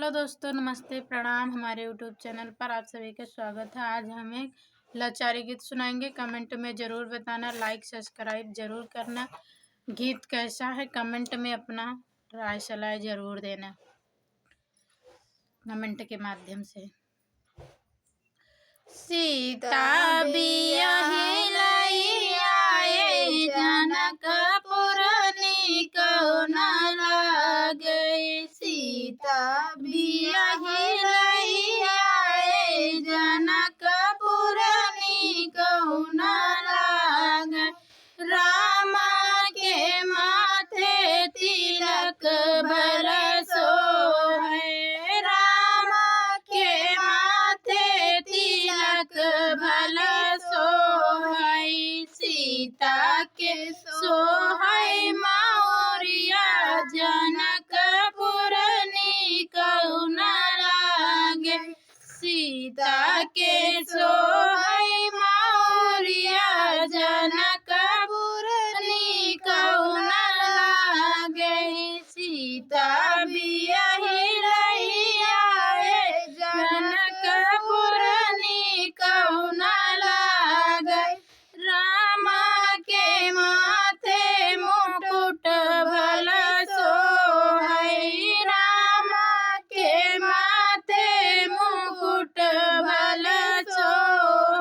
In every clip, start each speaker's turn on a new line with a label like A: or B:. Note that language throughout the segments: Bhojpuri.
A: हेलो दोस्तों, नमस्ते, प्रणाम। हमारे यूट्यूब चैनल पर आप सभी का स्वागत है। आज हम एक लाचारी गीत सुनाएंगे। कमेंट में ज़रूर बताना, लाइक सब्सक्राइब ज़रूर करना। गीत कैसा है कमेंट में अपना राय सलाह ज़रूर देना कमेंट के माध्यम से। सीता बियाही लाई आए जनकपुर निको न लागे। सीता बियाही लाई आए जनकपुर निको न लागे। रामा के माथे तिलक बरसो है। रामा के माथे तिलक बरसो है। सीता के सोहै माओरिया जनकपुर निको न लागे। सीता के सोहै माओरिया जनकपुर निको न लागे। सीता बियाही लाई आए जनकपुर निको न लागे। रामा के माथे मुकुट भलसो है। रामा के माथे मुकुट भलसो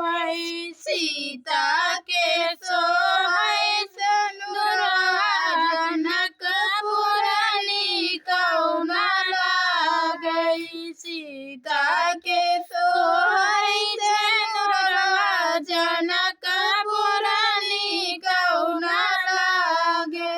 A: है। सीता के सोहै सिंदूरवा जनकपुर निको न लागे। सीता के सोहै सिंदूरवा जनकपुर निको न लागे।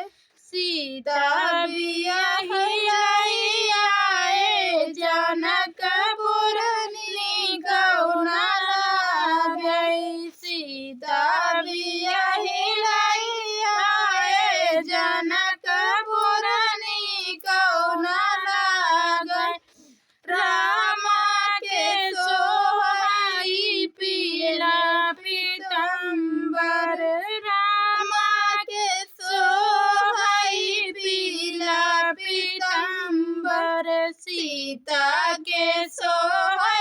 A: सीता बियाही लाई आए जनकपुर निको न लागे। सीता बियाही लाई आए जनकपुर निको न लागे। रामा के सोहै पीला पीताम्बर। रामा के सोहै पीला पीताम्बर। सीता के सोहै